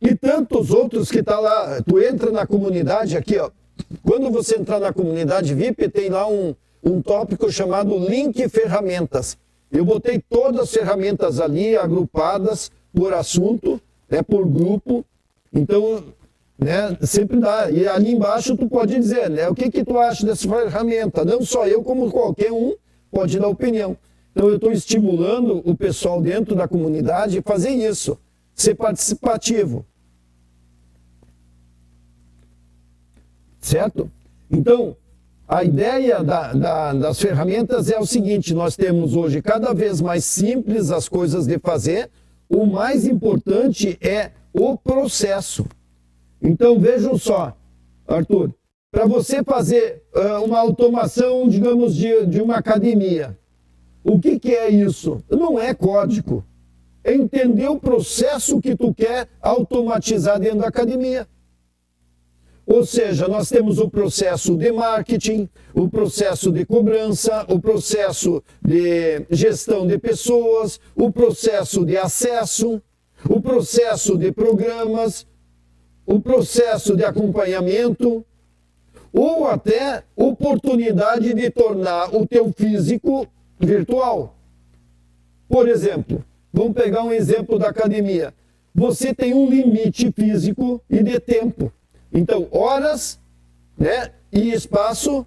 e tantos outros que está lá. Tu entra na comunidade aqui, ó. Quando você entrar na comunidade VIP, tem lá um tópico chamado Link Ferramentas. Eu botei todas as ferramentas ali, agrupadas por assunto, né, por grupo. Então, né, sempre dá. E ali embaixo tu pode dizer, né, o que tu acha dessa ferramenta. Não só eu, como qualquer um pode dar opinião. Então, eu estou estimulando o pessoal dentro da comunidade a fazer isso, ser participativo. Certo? Então, a ideia das ferramentas é o seguinte, nós temos hoje cada vez mais simples as coisas de fazer, o mais importante é o processo. Então, vejam só, Arthur, para você fazer uma automação, digamos, de uma academia, o que é isso? Não é código, é entender o processo que tu quer automatizar dentro da academia. Ou seja, nós temos o processo de marketing, o processo de cobrança, o processo de gestão de pessoas, o processo de acesso, o processo de programas, o processo de acompanhamento, ou até oportunidade de tornar o teu físico virtual. Por exemplo, vamos pegar um exemplo da academia. Você tem um limite físico e de tempo. Então, horas, né, e espaço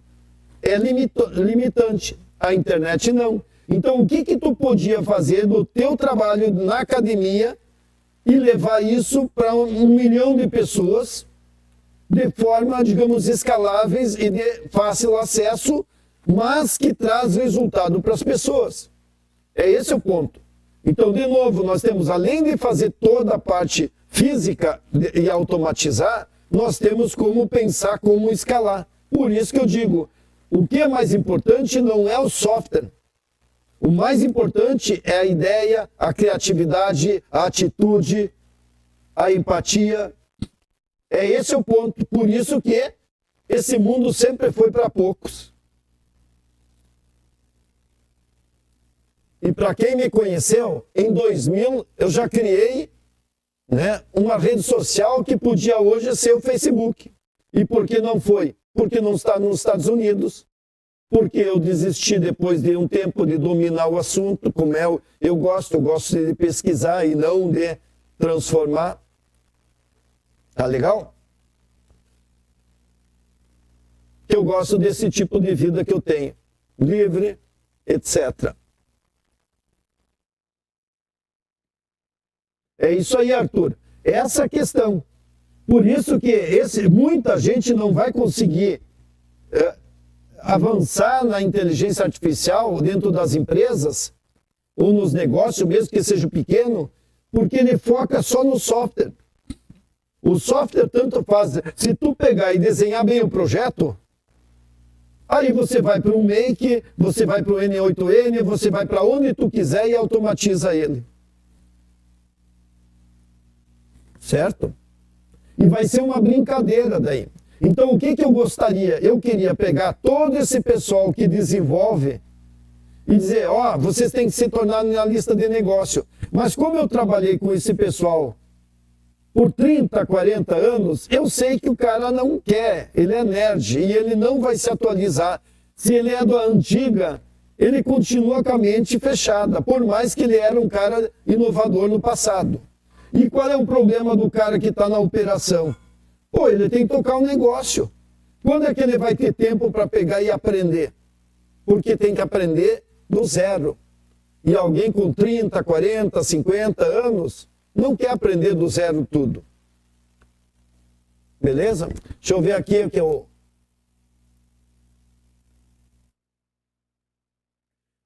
é limitante. A internet não. Então, o que tu podia fazer do teu trabalho na academia e levar isso para 1 milhão de pessoas de forma, digamos, escaláveis e de fácil acesso, mas que traz resultado para as pessoas. É esse o ponto. Então, de novo, nós temos, além de fazer toda a parte física e automatizar, nós temos como pensar como escalar. Por isso que eu digo, o que é mais importante não é o software. O mais importante é a ideia, a criatividade, a atitude, a empatia. É esse o ponto. Por isso que esse mundo sempre foi para poucos. E para quem me conheceu, em 2000 eu já criei, né, uma rede social que podia hoje ser o Facebook. E por que não foi? Porque não está nos Estados Unidos. Porque eu desisti depois de um tempo de dominar o assunto, como eu gosto de pesquisar e não de transformar. Tá legal? Eu gosto desse tipo de vida que eu tenho. Livre, etc. É isso aí, Arthur. Essa é a questão. Por isso que muita gente não vai conseguir avançar na inteligência artificial dentro das empresas, ou nos negócios, mesmo que seja pequeno, porque ele foca só no software. O software tanto faz. Se tu pegar e desenhar bem o projeto, aí você vai para um Make, você vai para o N8N, você vai para onde tu quiser e automatiza ele. Certo? E vai ser uma brincadeira daí. Então, o que eu gostaria? Eu queria pegar todo esse pessoal que desenvolve e dizer, ó, vocês têm que se tornar na lista de negócio. Mas como eu trabalhei com esse pessoal por 30, 40 anos, eu sei que o cara não quer, ele é nerd e ele não vai se atualizar. Se ele é da antiga, ele continua com a mente fechada, por mais que ele era um cara inovador no passado. E qual é o problema do cara que está na operação? Pô, ele tem que tocar um negócio. Quando é que ele vai ter tempo para pegar e aprender? Porque tem que aprender do zero. E alguém com 30, 40, 50 anos não quer aprender do zero tudo. Beleza? Deixa eu ver aqui o que eu...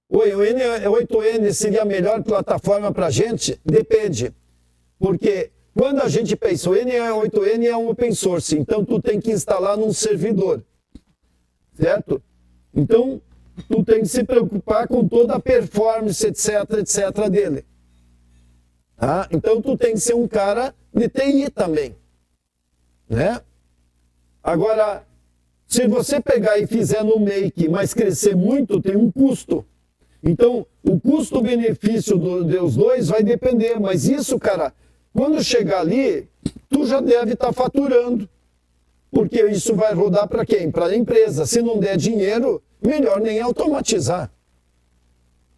Oi, o N8N seria a melhor plataforma para a gente? Depende. Porque quando a gente pensa, o N8N é um open source, então tu tem que instalar num servidor. Certo? Então, tu tem que se preocupar com toda a performance, etc dele. Tá? Então, tu tem que ser um cara de TI também. Né? Agora, se você pegar e fizer no Make, mas crescer muito, tem um custo. Então, o custo-benefício dos dois vai depender. Mas isso, cara, quando chegar ali, tu já deve estar faturando. Porque isso vai rodar para quem? Para a empresa. Se não der dinheiro, melhor nem automatizar.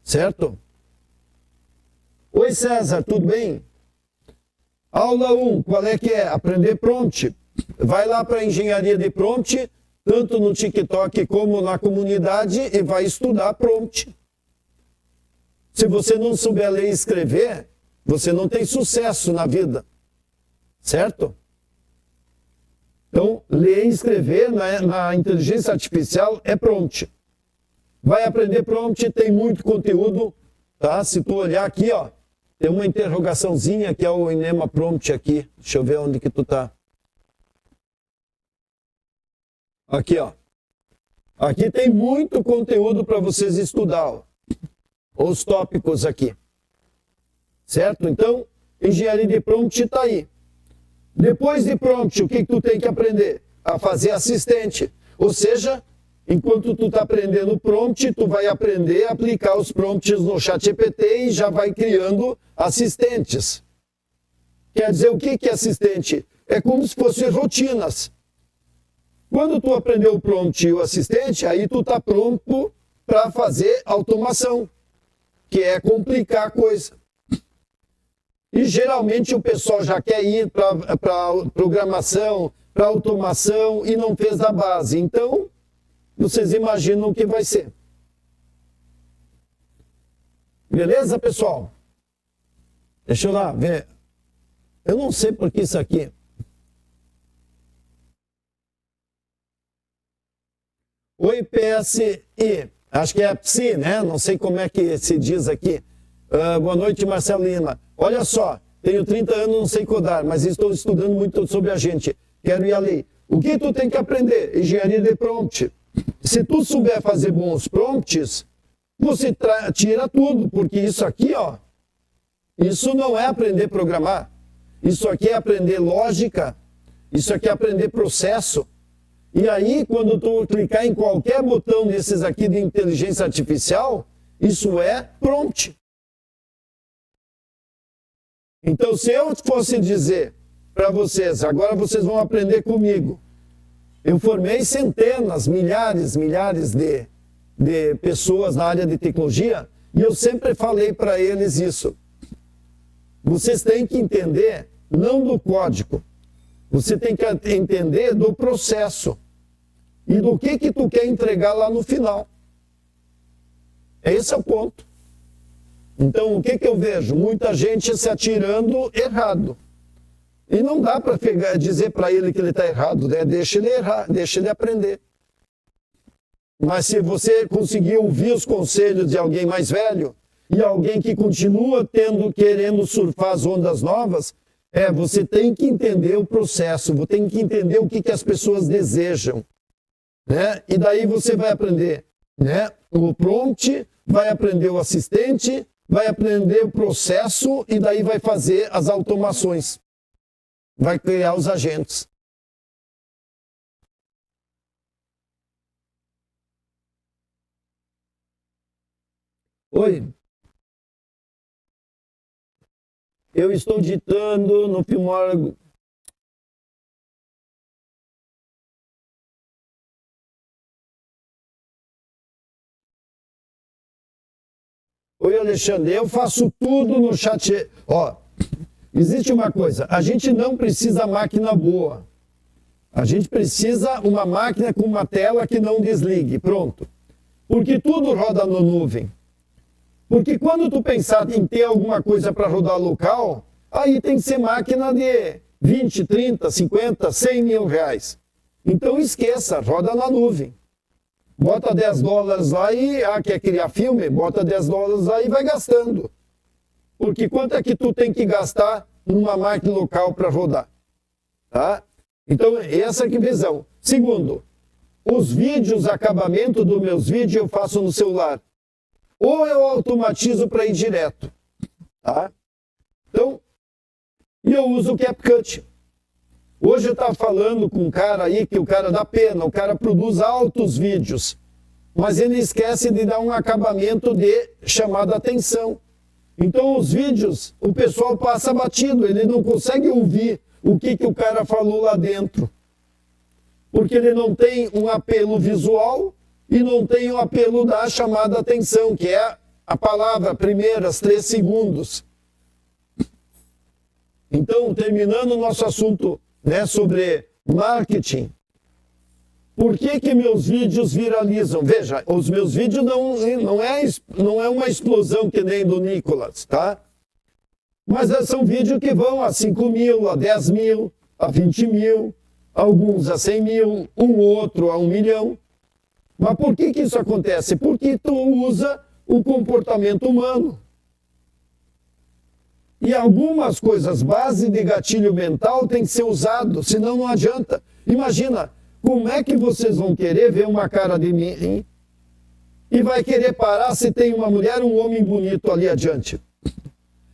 Certo? Oi, César, tudo bem? Aula 1, qual é que é? Aprender prompt. Vai lá para a engenharia de prompt, tanto no TikTok como na comunidade, e vai estudar prompt. Se você não souber ler e escrever, você não tem sucesso na vida. Certo? Então, ler e escrever na inteligência artificial é prompt. Vai aprender prompt, tem muito conteúdo, tá? Se tu olhar aqui, ó, tem uma interrogaçãozinha que é o Enema Prompt aqui. Deixa eu ver onde que tu tá. Aqui, ó. Aqui tem muito conteúdo para vocês estudar, ó. Os tópicos aqui. Certo? Então, engenharia de prompt está aí. Depois de prompt, o que tu tem que aprender? A fazer assistente. Ou seja, enquanto tu está aprendendo prompt, tu vai aprender a aplicar os prompts no ChatGPT e já vai criando assistentes. Quer dizer, o que é assistente? É como se fossem rotinas. Quando tu aprendeu o prompt e o assistente, aí tu está pronto para fazer automação, que é complicar a coisa. E geralmente o pessoal já quer ir para programação, para automação e não fez a base. Então, vocês imaginam o que vai ser. Beleza, pessoal? Deixa eu lá ver. Eu não sei por que isso aqui. Oi, PSI. Acho que é PSI, né? Não sei como é que se diz aqui. Boa noite, Marcelo Lima. Olha só, tenho 30 anos, não sei codar, mas estou estudando muito sobre a gente. Quero ir além. O que tu tem que aprender? Engenharia de prompt. Se tu souber fazer bons prompts, você tira tudo, porque isso aqui, ó, isso não é aprender a programar. Isso aqui é aprender lógica, isso aqui é aprender processo. E aí, quando tu clicar em qualquer botão desses aqui de inteligência artificial, isso é prompt. Então, se eu fosse dizer para vocês, agora vocês vão aprender comigo. Eu formei centenas, milhares de pessoas na área de tecnologia e eu sempre falei para eles isso. Vocês têm que entender, não do código, você tem que entender do processo e do que tu quer entregar lá no final. Esse é o ponto. Então, o que eu vejo? Muita gente se atirando errado. E não dá para dizer para ele que ele está errado, né? Deixa ele errar, deixa ele aprender. Mas se você conseguir ouvir os conselhos de alguém mais velho e alguém que continua querendo surfar as ondas novas, você tem que entender o processo, você tem que entender o que as pessoas desejam, né? E daí você vai aprender, né? O prompt, vai aprender o assistente, vai aprender o processo e daí vai fazer as automações, vai criar os agentes. Oi. Eu estou digitando no Filmora. Oi, Alexandre, eu faço tudo no chat. Ó, existe uma coisa, a gente não precisa máquina boa. A gente precisa uma máquina com uma tela que não desligue, pronto. Porque tudo roda na nuvem. Porque quando tu pensar em ter alguma coisa para rodar local, aí tem que ser máquina de 20, 30, 50, 100 mil reais. Então esqueça, roda na nuvem. Bota $10 lá e, quer criar filme? Bota $10 lá e vai gastando. Porque quanto é que tu tem que gastar numa máquina local para rodar? Tá? Então, essa que é a visão. Segundo, os vídeos, acabamento dos meus vídeos eu faço no celular. Ou eu automatizo para ir direto. Tá? Então, e eu uso o CapCut. Hoje eu estava falando com um cara aí, que o cara dá pena, o cara produz altos vídeos, mas ele esquece de dar um acabamento de chamada atenção. Então os vídeos, o pessoal passa batido, ele não consegue ouvir o que o cara falou lá dentro. Porque ele não tem um apelo visual e não tem o apelo da chamada atenção, que é a palavra, primeiras 3 segundos. Então, terminando o nosso assunto, né, sobre marketing, por que meus vídeos viralizam? Veja, os meus vídeos não é uma explosão que nem do Nicolas, tá? Mas são vídeos que vão a 5 mil, a 10 mil, a 20 mil, alguns a 100 mil, um outro a 1 milhão. Mas por que isso acontece? Porque tu usa o comportamento humano. E algumas coisas base de gatilho mental tem que ser usado, senão não adianta. Imagina, como é que vocês vão querer ver uma cara de mim e vai querer parar se tem uma mulher, um homem bonito ali adiante?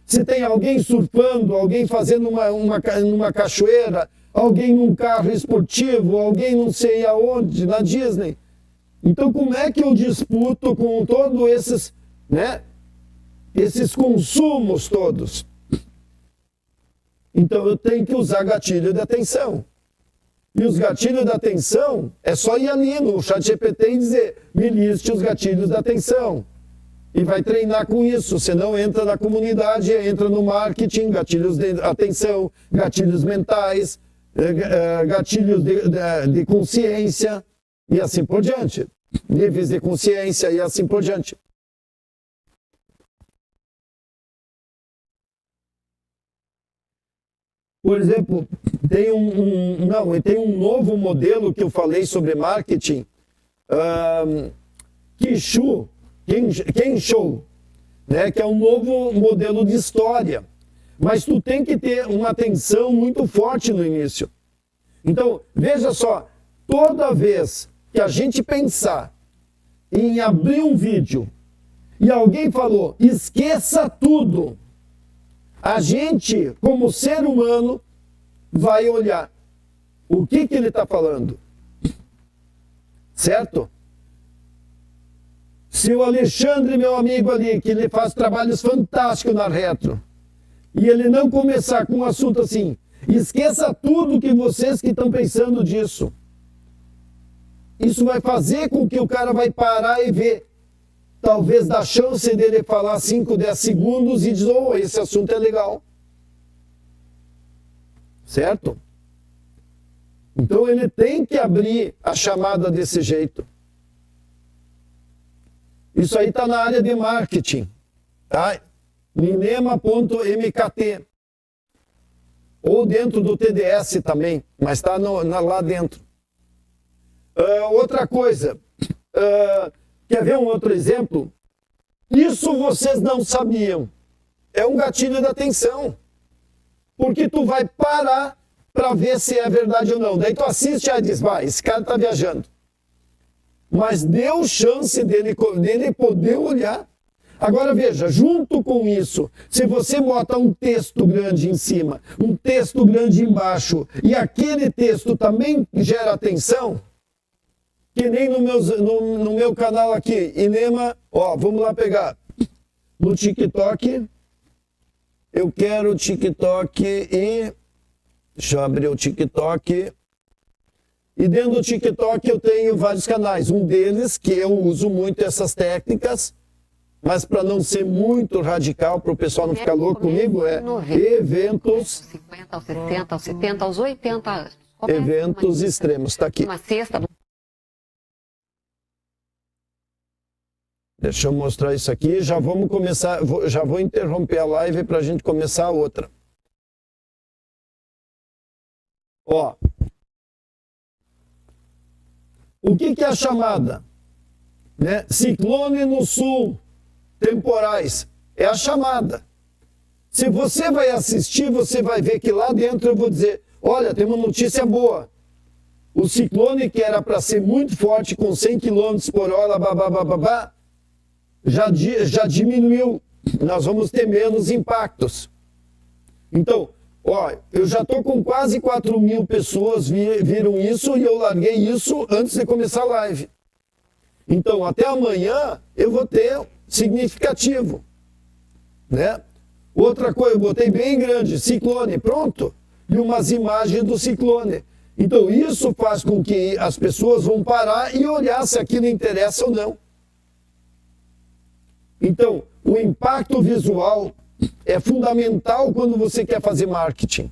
Se tem alguém surfando, alguém fazendo uma cachoeira, alguém num carro esportivo, alguém não sei aonde, na Disney. Então, como é que eu disputo com todos esses, né, esses consumos todos? Então, eu tenho que usar gatilho de atenção. E os gatilhos de atenção, é só ir ali no ChatGPT e dizer, me liste os gatilhos de atenção. E vai treinar com isso, senão entra na comunidade, entra no marketing, gatilhos de atenção, gatilhos mentais, gatilhos de consciência, e assim por diante. Níveis de consciência e assim por diante. Por exemplo, tem um novo modelo que eu falei sobre marketing, Kensho, né, que é um novo modelo de história. Mas tu tem que ter uma atenção muito forte no início. Então, veja só, toda vez que a gente pensar em abrir um vídeo e alguém falou, esqueça tudo, a gente, como ser humano, vai olhar o que ele está falando. Certo? Se o Alexandre, meu amigo ali, que ele faz trabalhos fantásticos na Retro, e ele não começar com um assunto assim, esqueça tudo que vocês que estão pensando disso. Isso vai fazer com que o cara vai parar e ver. Talvez dá chance dele falar 5, 10 segundos e dizer, esse assunto é legal. Certo? Então ele tem que abrir a chamada desse jeito. Isso aí está na área de marketing. Tá? Minema.mkt. Ou dentro do TDS também, mas está lá dentro. Outra coisa, Quer ver um outro exemplo? Isso vocês não sabiam. É um gatilho da atenção. Porque tu vai parar para ver se é verdade ou não. Daí tu assiste e diz, vai, esse cara tá viajando. Mas deu chance dele poder olhar. Agora veja, junto com isso, se você bota um texto grande em cima, um texto grande embaixo, e aquele texto também gera atenção, que nem no meu canal aqui, Inema, ó, vamos lá pegar. No TikTok, eu quero o TikTok e... Deixa eu abrir o TikTok. E dentro do TikTok eu tenho vários canais. Um deles, que eu uso muito essas técnicas, mas para não ser muito radical, para o pessoal não ficar louco comigo, é eventos...
50, aos 60, aos 70, aos 80 anos.
Eventos extremos, está aqui.
Uma cesta...
Deixa eu mostrar isso aqui. Já vamos começar, já vou interromper a live para a gente começar a outra. Ó. O que é a chamada? Né? Ciclone no sul, temporais. É a chamada. Se você vai assistir, você vai ver que lá dentro eu vou dizer, olha, tem uma notícia boa. O ciclone que era para ser muito forte, com 100 km por hora, babá, já diminuiu. Nós vamos ter menos impactos. Então, ó, eu já estou com quase 4.000 pessoas viram isso e eu larguei isso antes de começar a live. Então, até amanhã eu vou ter significativo. Né? Outra coisa, eu botei bem grande, ciclone, pronto. E umas imagens do ciclone. Então, isso faz com que as pessoas vão parar e olhar se aquilo interessa ou não. Então, o impacto visual é fundamental quando você quer fazer marketing.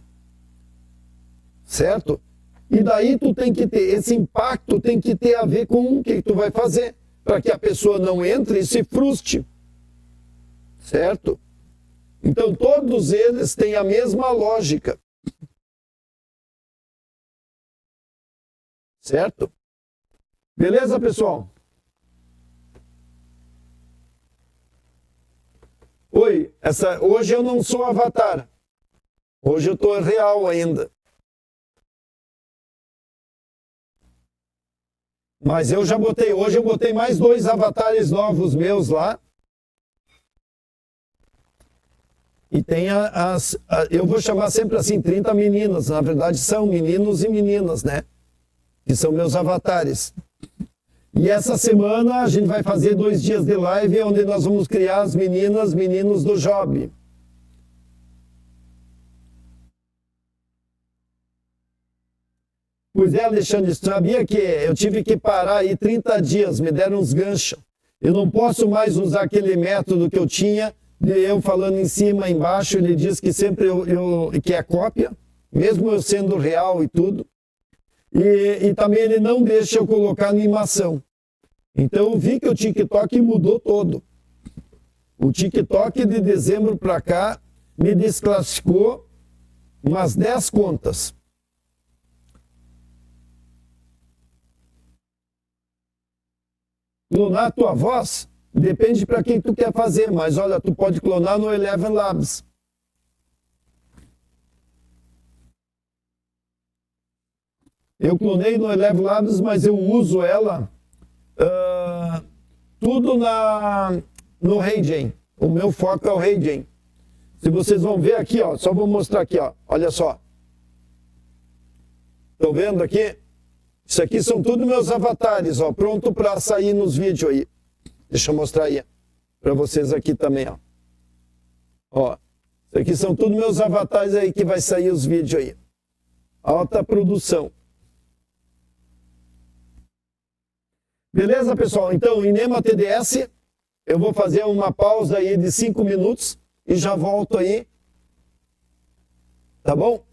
Certo? E daí tu tem que ter, esse impacto tem que ter a ver com o que tu vai fazer, para que a pessoa não entre e se frustre. Certo? Então, todos eles têm a mesma lógica. Certo? Beleza, pessoal? Oi, hoje eu não sou avatar. Hoje eu estou real ainda. Mas eu já botei, hoje eu botei mais 2 avatares novos meus lá. E tem eu vou chamar sempre assim, 30 meninas. Na verdade são meninos e meninas, né? Que são meus avatares. E essa semana a gente vai fazer 2 dias de live onde nós vamos criar as meninos do Job. Pois é, Alexandre, sabia que eu tive que parar aí 30 dias, me deram uns ganchos. Eu não posso mais usar aquele método que eu tinha, de eu falando em cima, embaixo, ele diz que sempre que é cópia, mesmo eu sendo real e tudo. E também ele não deixa eu colocar animação. Então eu vi que o TikTok mudou todo. O TikTok de dezembro para cá me desclassificou umas 10 contas. Clonar a tua voz depende para quem tu quer fazer, mas olha, tu pode clonar no Eleven Labs. Eu clonei no Eleven Labs, mas eu uso ela tudo no HeyGen. O meu foco é o HeyGen. Se vocês vão ver aqui, ó, só vou mostrar aqui, ó, olha só. Estão vendo aqui? Isso aqui são tudo meus avatares, ó, pronto para sair nos vídeos aí. Deixa eu mostrar aí para vocês aqui também, ó. Ó, isso aqui são tudo meus avatares aí que vai sair os vídeos aí. Alta produção. Beleza, pessoal? Então, Inema TDS, eu vou fazer uma pausa aí de 5 minutos e já volto aí. Tá bom?